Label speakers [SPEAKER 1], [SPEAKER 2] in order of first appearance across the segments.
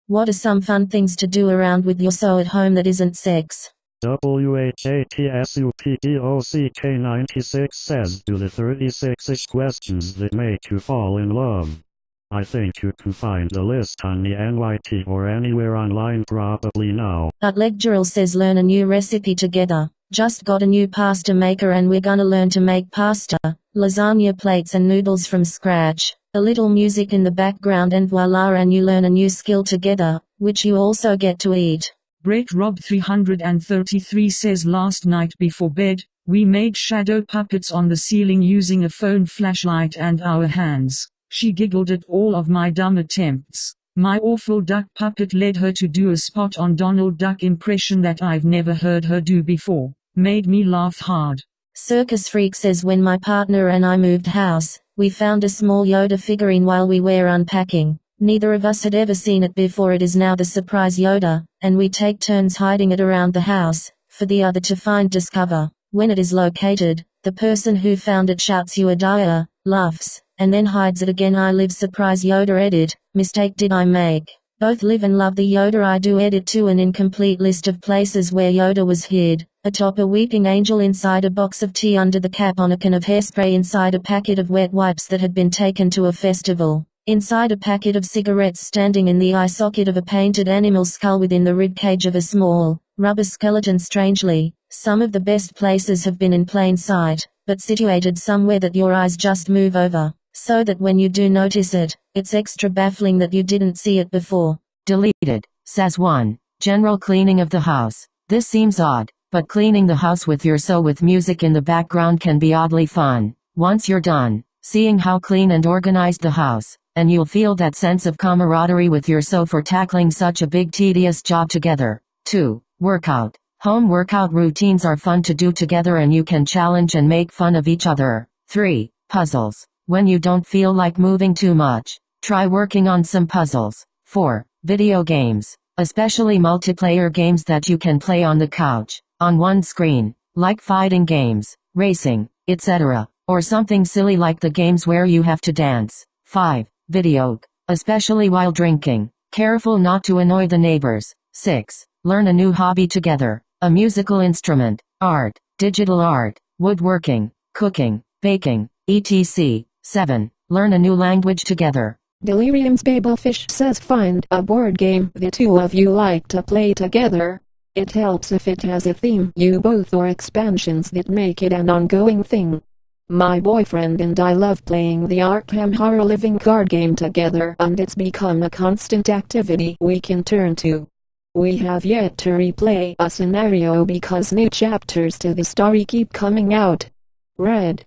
[SPEAKER 1] What are some fun things to do around with your so at home that isn't sex?
[SPEAKER 2] WHATSUPDOCK96 says, do the 36-ish questions that make you fall in love. I think you can find the list on the NYT or anywhere online probably now.
[SPEAKER 1] Utleggeril says learn a new recipe together. Just got a new pasta maker and we're gonna learn to make pasta, lasagna plates and noodles from scratch. A little music in the background and voila, and you learn a new skill together, which you also get to eat.
[SPEAKER 3] Brett Rob 333 says last night before bed, we made shadow puppets on the ceiling using a phone flashlight and our hands. She giggled at all of my dumb attempts. My awful duck puppet led her to do a spot on Donald Duck impression that I've never heard her do before. Made me laugh hard.
[SPEAKER 1] Circus Freak says when my partner and I moved house, we found a small Yoda figurine while we were unpacking. Neither of us had ever seen it before. It is now the surprise Yoda, and we take turns hiding it around the house, for the other to find discover. When it is located, the person who found it shouts you a dire, laughs, and then hides it again. I live surprise Yoda edit, mistake did I make? Both live and love the Yoda I do edit to an incomplete list of places where Yoda was hid. Atop a weeping angel inside a box of tea under the cap on a can of hairspray inside a packet of wet wipes that had been taken to a festival. Inside a packet of cigarettes standing in the eye socket of a painted animal skull within the rib cage of a small, rubber skeleton. Strangely, some of the best places have been in plain sight, but situated somewhere that your eyes just move over, so that when you do notice it, it's extra baffling that you didn't see it before.
[SPEAKER 4] Deleted, says 1. General cleaning of the house. This seems odd, but cleaning the house with your sew with music in the background can be oddly fun. Once you're done, seeing how clean and organized the house, and you'll feel that sense of camaraderie with your sew for tackling such a big tedious job together. 2. Workout. Home workout routines are fun to do together and you can challenge and make fun of each other. 3. Puzzles. When you don't feel like moving too much, try working on some puzzles. 4. Video games, especially multiplayer games that you can play on the couch, on one screen, like fighting games, racing, etc., or something silly like the games where you have to dance. 5. Video, especially while drinking, careful not to annoy the neighbors. 6. Learn a new hobby together, a musical instrument, art, digital art, woodworking, cooking, baking, etc. 7. Learn a new language together.
[SPEAKER 5] Delirium's Babelfish says find a board game the two of you like to play together. It helps if it has a theme you both or expansions that make it an ongoing thing. My boyfriend and I love playing the Arkham Horror living card game together and it's become a constant activity we can turn to. We have yet to replay a scenario because new chapters to the story keep coming out. Read.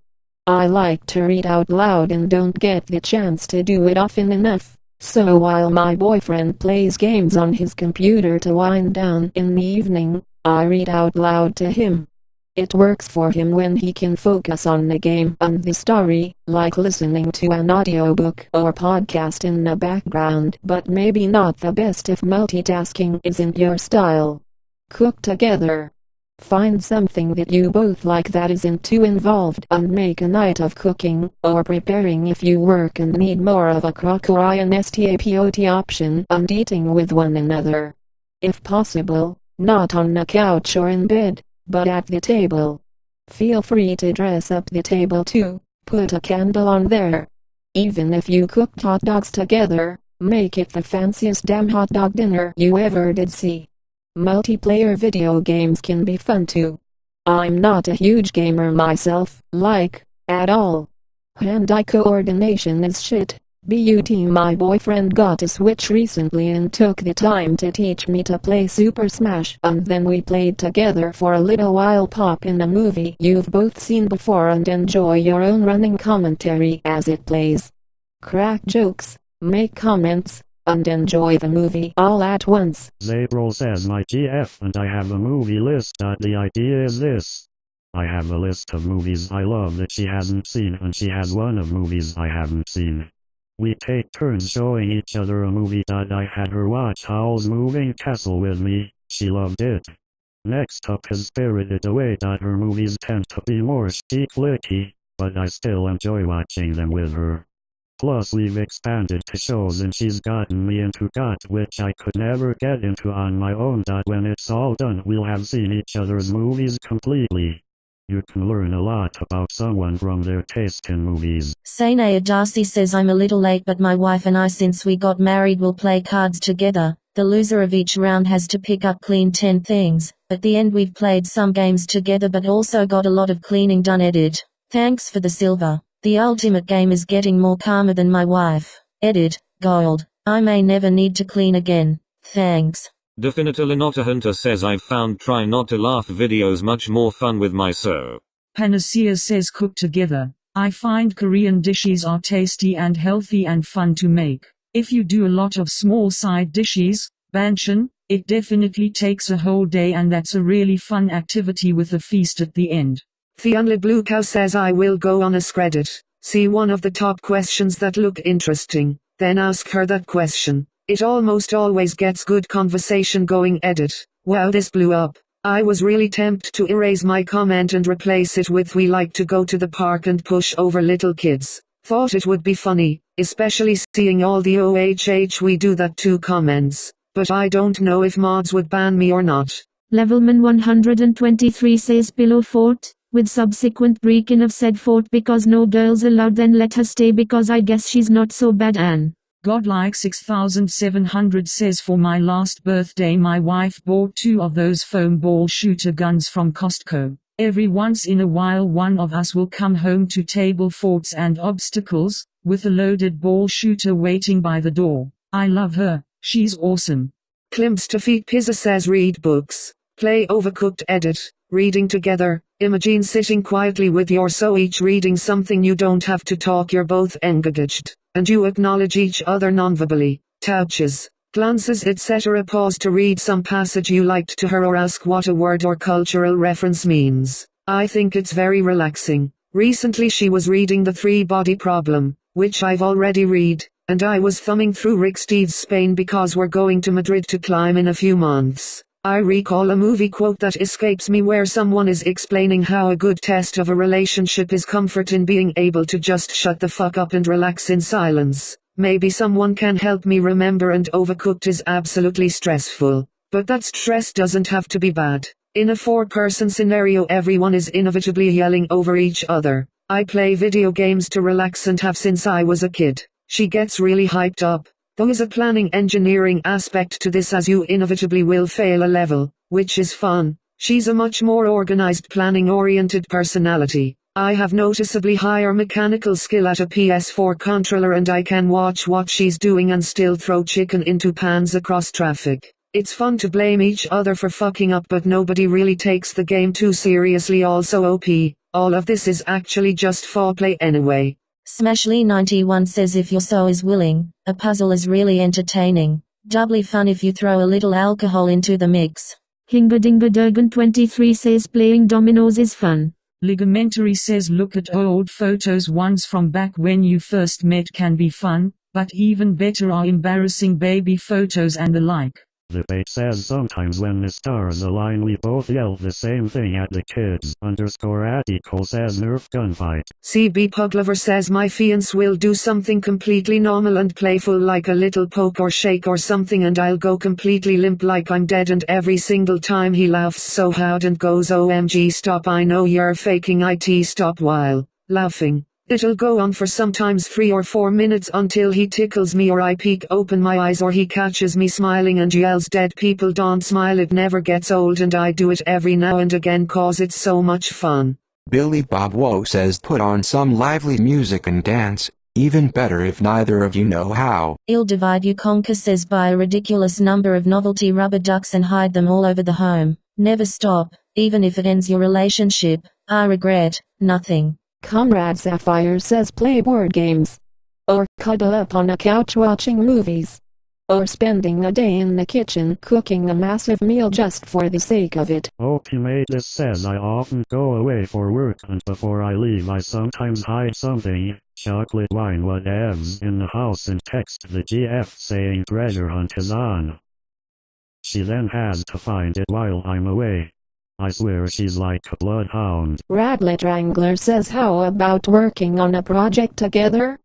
[SPEAKER 5] I like to read out loud and don't get the chance to do it often enough, so while my boyfriend plays games on his computer to wind down in the evening, I read out loud to him. It works for him when he can focus on the game and the story, like listening to an audiobook or podcast in the background, but maybe not the best if multitasking isn't your style. Cook together. Find something that you both like that isn't too involved and make a night of cooking or preparing if you work and need more of a crocorian stapot option and eating with one another. If possible, not on the couch or in bed, but at the table. Feel free to dress up the table too, put a candle on there. Even if you cooked hot dogs together, make it the fanciest damn hot dog dinner you ever did see. Multiplayer video games can be fun too. I'm not a huge gamer myself, at all. Hand-eye coordination is shit. But my boyfriend got a Switch recently and took the time to teach me to play Super Smash and then we played together for a little while. Pop in a movie you've both seen before and enjoy your own running commentary as it plays. Crack jokes, make comments, and enjoy the movie all at once.
[SPEAKER 2] Zabril says my GF and I have a movie list. The idea is this. I have a list of movies I love that she hasn't seen and she has one of movies I haven't seen. We take turns showing each other a movie. I had her watch Howl's Moving Castle with me, she loved it. Next up is Spirited Away. Her movies tend to be more chick flicky, but I still enjoy watching them with her. Plus we've expanded to shows and she's gotten me into GOT, which I could never get into on my own. When it's all done we'll have seen each other's movies completely. You can learn a lot about someone from their taste in movies.
[SPEAKER 1] Sainaya Darcy says I'm a little late, but my wife and I, since we got married, will play cards together. The loser of each round has to pick up clean 10 things. At the end we've played some games together but also got a lot of cleaning done. Edit. Thanks for the silver. The ultimate game is getting more calmer than my wife. Edit. Gold. I may never need to clean again. Thanks.
[SPEAKER 6] Definitively Hunter says I've found try not to laugh videos much more fun with my so.
[SPEAKER 3] Panacea says cook together. I find Korean dishes are tasty and healthy and fun to make. If you do a lot of small side dishes, banchan, it definitely takes a whole day and that's a really fun activity with a feast at the end.
[SPEAKER 7] Fionla Blue Cow says I will go on AskReddit, see one of the top questions that look interesting, then ask her that question. It almost always gets good conversation going. Edit. Wow, this blew up. I was really tempted to erase my comment and replace it with we like to go to the park and push over little kids. Thought it would be funny, especially seeing all the OHH we do that to comments. But I don't know if mods would ban me or not.
[SPEAKER 8] Levelman 123 says pillow fort, with subsequent break-in of said fort because no girls allowed, then let her stay because I guess she's not so bad. Anne.
[SPEAKER 3] Godlike 6700 says for my last birthday my wife bought 2 of those foam ball shooter guns from Costco. Every once in a while one of us will come home to table forts and obstacles, with a loaded ball shooter waiting by the door. I love her, she's awesome.
[SPEAKER 7] Klimps to Feet Pizza says read books, play Overcooked. Edit, reading together. Imagine sitting quietly with your so each reading something, you don't have to talk, you're both engaged, and you acknowledge each other nonverbally, touches, glances etc. Pause to read some passage you liked to her or ask what a word or cultural reference means. I think it's very relaxing. Recently she was reading The Three-Body Problem, which I've already read, and I was thumbing through Rick Steves' Spain because we're going to Madrid to climb in a few months. I recall a movie quote that escapes me where someone is explaining how a good test of a relationship is comfort in being able to just shut the fuck up and relax in silence. Maybe someone can help me remember. And Overcooked is absolutely stressful, but that stress doesn't have to be bad. In a 4-person scenario everyone is inevitably yelling over each other. I play video games to relax and have since I was a kid. She gets really hyped up. There is a planning engineering aspect to this as you inevitably will fail a level, which is fun. She's a much more organized planning-oriented personality. I have noticeably higher mechanical skill at a PS4 controller and I can watch what she's doing and still throw chicken into pans across traffic. It's fun to blame each other for fucking up but nobody really takes the game too seriously. Also OP, all of this is actually just foreplay anyway.
[SPEAKER 1] Smashly91 says if your so is willing, a puzzle is really entertaining. Doubly fun if you throw a little alcohol into the mix.
[SPEAKER 8] Hingerdingerdurgan23 says playing dominoes is fun.
[SPEAKER 3] Ligamentary says look at old photos, ones from back when you first met can be fun, but even better are embarrassing baby photos and the like.
[SPEAKER 2] The bait says sometimes when the stars align we both yell the same thing at the kids. _Attico says Nerf gunfight.
[SPEAKER 7] CB Puglover says my fiance will do something completely normal and playful like a little poke or shake or something and I'll go completely limp like I'm dead, and every single time he laughs so hard and goes OMG stop, I know you're faking it, stop while laughing. It'll go on for sometimes 3 or 4 minutes until he tickles me or I peek open my eyes or he catches me smiling and yells dead people don't smile. It never gets old and I do it every now and again cause it's so much fun.
[SPEAKER 9] Billy Bob Woe says put on some lively music and dance, even better if neither of you know how.
[SPEAKER 1] Il Divide You Conquer says buy a ridiculous number of novelty rubber ducks and hide them all over the home. Never stop, even if it ends your relationship. I regret nothing.
[SPEAKER 5] Comrade Sapphire says play board games. Or cuddle up on a couch watching movies. Or spending a day in the kitchen cooking a massive meal just for the sake of it.
[SPEAKER 2] Optimatus says I often go away for work and before I leave I sometimes hide something, chocolate, wine, whatevs in the house and text the GF saying treasure hunt is on. She then has to find it while I'm away. I swear she's like a bloodhound.
[SPEAKER 5] Radlet Wrangler says how about working on a project together?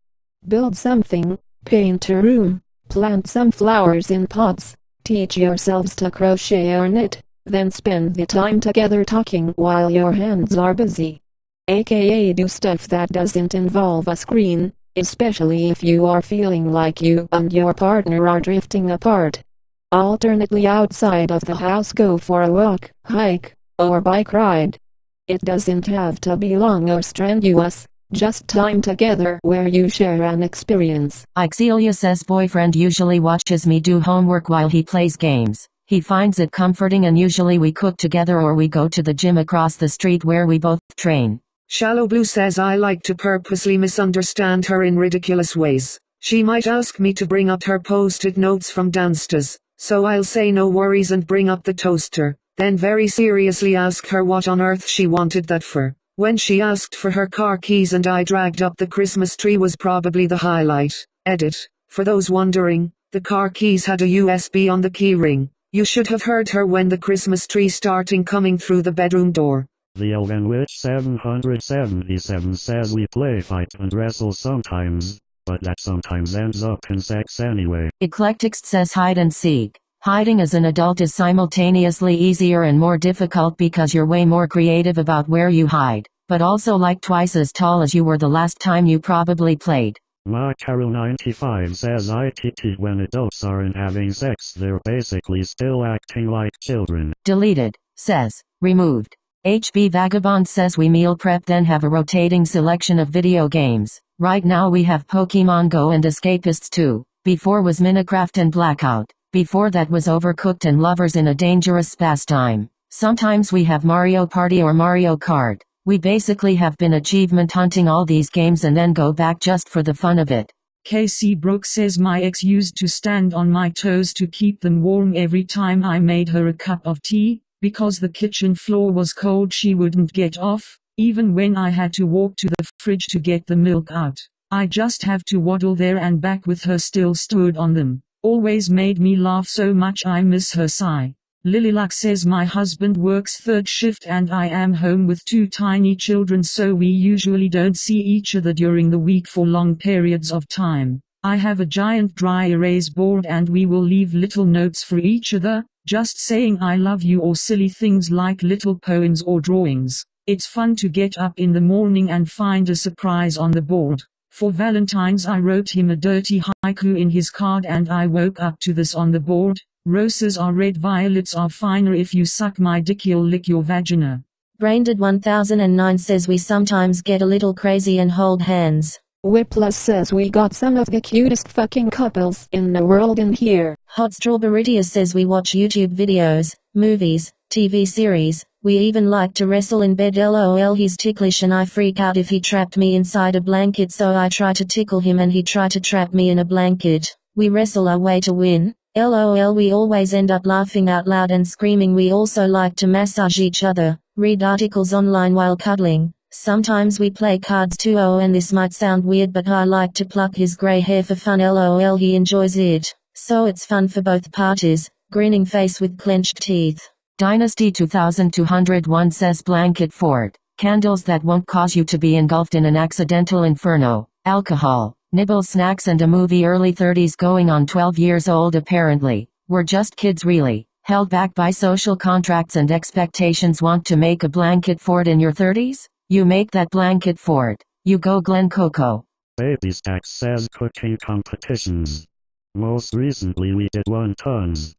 [SPEAKER 5] Build something, paint a room, plant some flowers in pots, teach yourselves to crochet or knit, then spend the time together talking while your hands are busy. AKA do stuff that doesn't involve a screen, especially if you are feeling like you and your partner are drifting apart. Alternately, outside of the house, go for a walk, hike, or bike ride. It doesn't have to be long or strenuous, just time together where you share an experience.
[SPEAKER 4] Ixelia says boyfriend usually watches me do homework while he plays games. He finds it comforting and usually we cook together or we go to the gym across the street where we both train.
[SPEAKER 7] Shallow Blue says I like to purposely misunderstand her in ridiculous ways. She might ask me to bring up her post-it notes from downstairs, so I'll say no worries and bring up the toaster, then very seriously ask her what on earth she wanted that for. When she asked for her car keys and I dragged up the Christmas tree was probably the highlight. Edit. For those wondering, the car keys had a USB on the key ring. You should have heard her when the Christmas tree starting coming through the bedroom door.
[SPEAKER 2] The Elven Witch 777 says we play fight and wrestle sometimes, but that sometimes ends up in sex anyway.
[SPEAKER 4] Eclectics says hide and seek. Hiding as an adult is simultaneously easier and more difficult because you're way more creative about where you hide, but also like twice as tall as you were the last time you probably played.
[SPEAKER 2] Macaro95 says ITT when adults aren't having sex they're basically still acting like children.
[SPEAKER 4] Deleted, says, removed. HB Vagabond says we meal prep then have a rotating selection of video games. Right now we have Pokemon Go and Escapists 2. Before was Minecraft and Blackout. Before that was Overcooked and Lovers in a Dangerous Pastime. Sometimes we have Mario Party or Mario Kart. We basically have been achievement hunting all these games and then go back just for the fun of it.
[SPEAKER 3] Casey Brooks says my ex used to stand on my toes to keep them warm every time I made her a cup of tea. Because the kitchen floor was cold she wouldn't get off, even when I had to walk to the fridge to get the milk out. I just have to waddle there and back with her still stood on them. Always made me laugh so much I miss her sigh. Lilyluck says my husband works third shift and I am home with 2 tiny children so we usually don't see each other during the week for long periods of time. I have a giant dry erase board and we will leave little notes for each other, just saying I love you or silly things like little poems or drawings. It's fun to get up in the morning and find a surprise on the board. For Valentine's I wrote him a dirty haiku in his card and I woke up to this on the board. Roses are red, violets are finer, if you suck my dick you'll lick your vagina.
[SPEAKER 1] Braindead 1009 says we sometimes get a little crazy and hold hands.
[SPEAKER 5] Whipless says we got some of the cutest fucking couples in the world in here.
[SPEAKER 1] Hot Strawberryitia says we watch YouTube videos, movies, TV series, we even like to wrestle in bed. LOL he's ticklish and I freak out if he trapped me inside a blanket so I try to tickle him and he try to trap me in a blanket. We wrestle our way to win. LOL we always end up laughing out loud and screaming. We also like to massage each other, read articles online while cuddling. Sometimes we play cards too. Oh, and this might sound weird but I like to pluck his grey hair for fun. LOL he enjoys it. So it's fun for both parties. Grinning face with clenched teeth.
[SPEAKER 4] Dynasty 2201 says blanket fort. Candles that won't cause you to be engulfed in an accidental inferno. Alcohol, nibble snacks and a movie. Early 30s going on 12 years old apparently. We're just kids really. Held back by social contracts and expectations. Want to make a blanket fort in your 30s? You make that blanket fort. You go Glen Coco.
[SPEAKER 2] Baby Stacks says cooking competitions. Most recently we did 1 tons.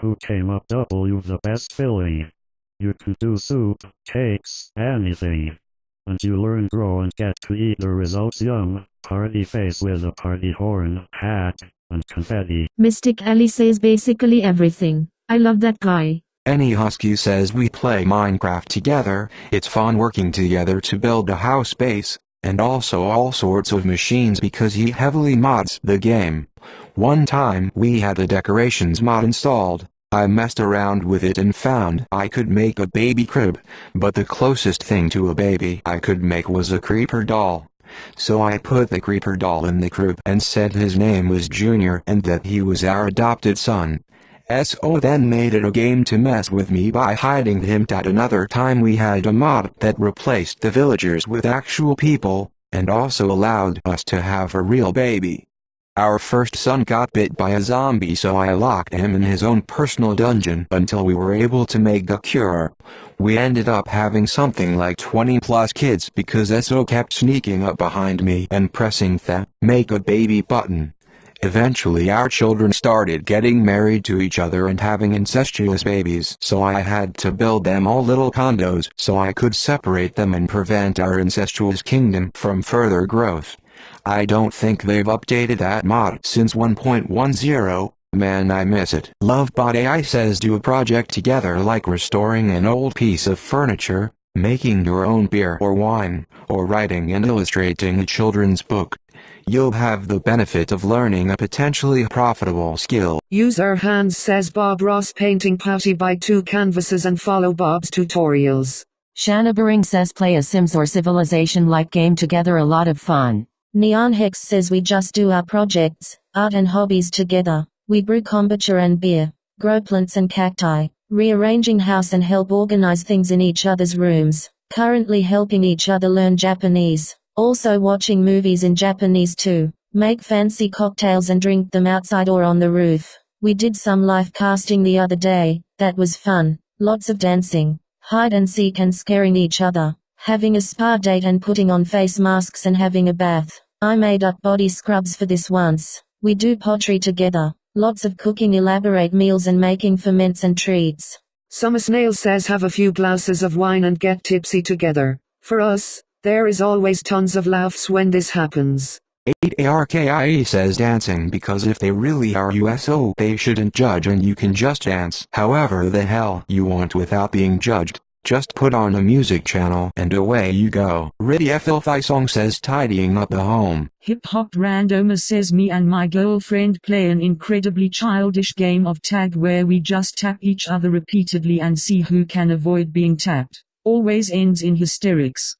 [SPEAKER 2] Who came up W the best filling? You can do soup, cakes, anything. And you learn grow and get to eat the results. Yum. Party face with a party horn, hat, and confetti.
[SPEAKER 8] Mystic Ellie says basically everything. I love that guy.
[SPEAKER 9] Any Husky says we play Minecraft together. It's fun working together to build a house base, and also all sorts of machines because he heavily mods the game. One time we had the decorations mod installed. I messed around with it and found I could make a baby crib, but the closest thing to a baby I could make was a creeper doll. So I put the creeper doll in the crib and said his name was Junior and that he was our adopted son. So then made it a game to mess with me by hiding him. At another time we had a mod that replaced the villagers with actual people. and also allowed us to have a real baby. Our first son got bit by a zombie, so I locked him in his own personal dungeon until we were able to make a cure. We ended up having something like 20 plus kids because Esso kept sneaking up behind me and pressing the make a baby button. Eventually our children started getting married to each other and having incestuous babies, so I had to build them all little condos so I could separate them and prevent our incestuous kingdom from further growth. I don't think they've updated that mod since 1.10, man I miss it. Lovebot AI says do a project together like restoring an old piece of furniture, making your own beer or wine, or writing and illustrating a children's book. You'll have the benefit of learning a potentially profitable skill.
[SPEAKER 7] User Hans says Bob Ross painting Patty by 2 canvases and follow Bob's tutorials.
[SPEAKER 4] Shanna Bering says play a Sims or Civilization-like game together, a lot of fun.
[SPEAKER 1] Neon Hex says we just do our projects, art and hobbies together. We brew kombucha and beer, grow plants and cacti, rearranging house and help organize things in each other's rooms. Currently helping each other learn Japanese. Also watching movies in Japanese too. Make fancy cocktails and drink them outside or on the roof. We did some live casting the other day, that was fun. Lots of dancing, hide and seek and scaring each other. Having a spa date and putting on face masks and having a bath. I made up body scrubs for this once. We do pottery together. Lots of cooking elaborate meals and making ferments and treats.
[SPEAKER 7] Summer Snail says have a few glasses of wine and get tipsy together. For us, there is always tons of laughs when this happens.
[SPEAKER 9] 8ARKIE says dancing because if they really are USO they shouldn't judge and you can just dance however the hell you want without being judged. Just put on a music channel and away you go. Riddy Filthy Song says tidying up the home.
[SPEAKER 3] Hip Hop Randomer says me and my girlfriend play an incredibly childish game of tag where we just tap each other repeatedly and see who can avoid being tapped. Always ends in hysterics.